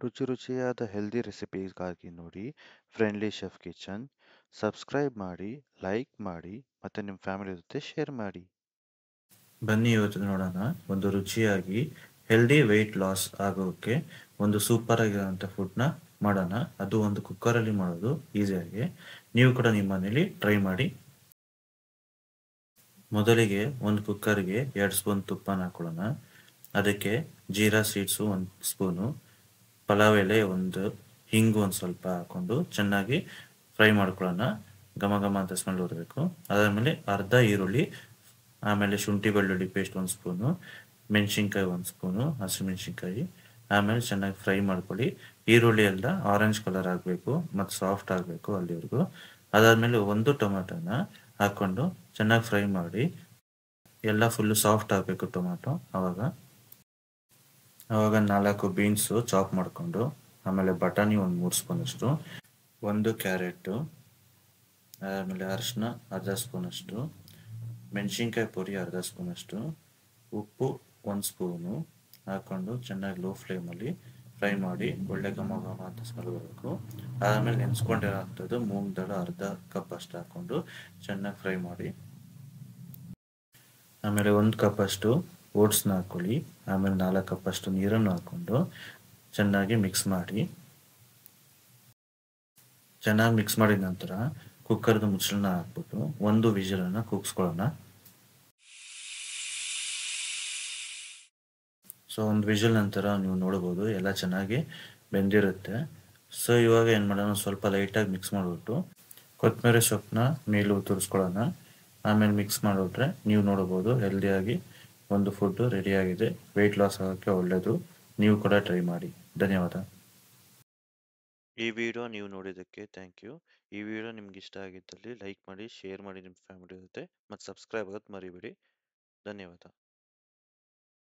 ರುಚಿ ರುಚಿಯಾದ ಹೆಲ್ದಿ ರೆಸಿಪೀಸ್‌ಗಾಗಿ ನೋಡಿ ಫ್ರೆಂಡ್ಲಿ ಶೆಫ್ ಕಿಚನ್. ಸಬ್ಸ್ಕ್ರೈಬ್ ಮಾಡಿ, ಲೈಕ್ ಮಾಡಿ ಮತ್ತು ನಿಮ್ಮ ಫ್ಯಾಮಿಲಿ ಜೊತೆ ಶೇರ್ ಮಾಡಿ. ಬನ್ನಿ ಇವತ್ತು ನೋಡೋಣ ಒಂದು ರುಚಿಯಾಗಿ ಹೆಲ್ದಿ ವೆಯ್ಟ್ ಲಾಸ್ ಆಗೋಕ್ಕೆ ಒಂದು ಸೂಪರ್ ಆಗಿರೋಂಥ ಫುಡ್ನ ಮಾಡೋಣ. ಅದು ಒಂದು ಕುಕ್ಕರಲ್ಲಿ ಮಾಡೋದು ಈಸಿಯಾಗಿ. ನೀವು ಕೂಡ ನಿಮ್ಮ ಮನೇಲಿ ಟ್ರೈ ಮಾಡಿ. ಮೊದಲಿಗೆ ಒಂದು ಕುಕ್ಕರ್ಗೆ 2 ಸ್ಪೂನ್ ತುಪ್ಪನ ಹಾಕೊಳ್ಳೋಣ. ಅದಕ್ಕೆ ಜೀರಾ ಸೀಡ್ಸು 1 ಸ್ಪೂನು, ಪಲಾವ್ ಎಲೆ ಒಂದು, ಹಿಂಗು ಒಂದು ಸ್ವಲ್ಪ ಹಾಕ್ಕೊಂಡು ಚೆನ್ನಾಗಿ ಫ್ರೈ ಮಾಡ್ಕೊಳ್ಳೋಣ. ಘಮ ಘಮ ಅಂತ ಸ್ಮೆಲ್ ಬರಬೇಕು. ಅದಾದಮೇಲೆ ಅರ್ಧ ಈರುಳ್ಳಿ, ಆಮೇಲೆ ಶುಂಠಿ ಬೆಳ್ಳುಳ್ಳಿ ಪೇಸ್ಟ್ 1 ಸ್ಪೂನು, ಮೆಣಸಿನ್ಕಾಯಿ 1 ಸ್ಪೂನು, ಹಸಿಮೆಣಸಿನ್ಕಾಯಿ. ಆಮೇಲೆ ಚೆನ್ನಾಗಿ ಫ್ರೈ ಮಾಡ್ಕೊಳ್ಳಿ. ಈರುಳ್ಳಿ ಎಲ್ಲ ಆರೆಂಜ್ ಕಲರ್ ಆಗಬೇಕು ಮತ್ತು ಸಾಫ್ಟ್ ಆಗಬೇಕು ಅಲ್ಲಿವರೆಗೂ. ಅದಾದಮೇಲೆ ಒಂದು ಟೊಮೆಟೊನ ಹಾಕ್ಕೊಂಡು ಚೆನ್ನಾಗಿ ಫ್ರೈ ಮಾಡಿ. ಎಲ್ಲ ಫುಲ್ಲು ಸಾಫ್ಟ್ ಆಗಬೇಕು ಟೊಮೆಟೊ. ಆವಾಗ 4 ಬೀನ್ಸು ಚಾಪ್ ಮಾಡಿಕೊಂಡು, ಆಮೇಲೆ ಬಟಾಣಿ ಒಂದು 3 ಸ್ಪೂನಷ್ಟು, 1 ಕ್ಯಾರೆಟು, ಆಮೇಲೆ ಅರಿಶಿನ ಅರ್ಧ ಸ್ಪೂನಷ್ಟು, ಮೆಣಸಿನ್ಕಾಯಿ ಪುಡಿ ಅರ್ಧ ಸ್ಪೂನಷ್ಟು, ಉಪ್ಪು 1 ಸ್ಪೂನು ಹಾಕ್ಕೊಂಡು ಚೆನ್ನಾಗಿ ಲೋ ಫ್ಲೇಮಲ್ಲಿ ಫ್ರೈ ಮಾಡಿ. ಒಳ್ಳೆ ಘಮ ಘಮ ಅಂತ ಸ್ಮೆಲ್ ಬರಬೇಕು. ಆಮೇಲೆ ನೆನೆಸ್ಕೊಂಡಿರೋ ಅಂಥದ್ದು ಮೂಂಗ್ ದಾಲ್ ಅರ್ಧ ಕಪ್ ಅಷ್ಟು ಹಾಕ್ಕೊಂಡು ಚೆನ್ನಾಗಿ ಫ್ರೈ ಮಾಡಿ. ಆಮೇಲೆ 1 ಕಪ್ ಅಷ್ಟು ಓಟ್ಸ್ನ ಹಾಕ್ಕೊಳ್ಳಿ. ಆಮೇಲೆ 4 ಕಪ್ ಅಷ್ಟು ನೀರನ್ನು ಹಾಕ್ಕೊಂಡು ಚೆನ್ನಾಗಿ ಮಿಕ್ಸ್ ಮಾಡಿ. ಚೆನ್ನಾಗಿ ಮಿಕ್ಸ್ ಮಾಡಿದ ನಂತರ ಕುಕ್ಕರ್ದು ಮುಚ್ಚಳನ ಹಾಕ್ಬಿಟ್ಟು 1 ವಿಷಲನ್ನು ಕೂಗಿಸ್ಕೊಳ್ಳೋಣ. ಸೊ 1 ವಿಷಲ್ ನಂತರ ನೀವು ನೋಡ್ಬೋದು ಎಲ್ಲ ಚೆನ್ನಾಗಿ ಬೆಂದಿರುತ್ತೆ. ಸೊ ಇವಾಗ ಏನು ಮಾಡೋಣ, ಸ್ವಲ್ಪ ಲೈಟಾಗಿ ಮಿಕ್ಸ್ ಮಾಡಿಬಿಟ್ಟು ಕೊತ್ತಂಬರಿ ಸೊಪ್ಪನ್ನ ಮೇಲೆ ಉದುರಿಸ್ಕೊಳ್ಳೋಣ. ಆಮೇಲೆ ಮಿಕ್ಸ್ ಮಾಡಿಬಿಟ್ರೆ ನೀವು ನೋಡ್ಬೋದು ಹೆಲ್ದಿಯಾಗಿ ಒಂದು ಫುಡ್ಡು ರೆಡಿಯಾಗಿದೆ. ವೆಯ್ಟ್ ಲಾಸ್ ಆಗೋಕ್ಕೆ ಒಳ್ಳೆಯದು. ನೀವು ಕೂಡ ಟ್ರೈ ಮಾಡಿ. ಧನ್ಯವಾದ. ಈ ವಿಡಿಯೋ ನೀವು ನೋಡಿದ್ದಕ್ಕೆ ಥ್ಯಾಂಕ್ ಯು. ಈ ವಿಡಿಯೋ ನಿಮ್ಗೆ ಇಷ್ಟ ಆಗಿದ್ದಲ್ಲಿ ಲೈಕ್ ಮಾಡಿ, ಶೇರ್ ಮಾಡಿ ನಿಮ್ಮ ಫ್ಯಾಮಿಲಿ ಜೊತೆ ಮತ್ತು ಸಬ್ಸ್ಕ್ರೈಬ್ ಆಗೋದು ಮರಿಬೇಡಿ. ಧನ್ಯವಾದ.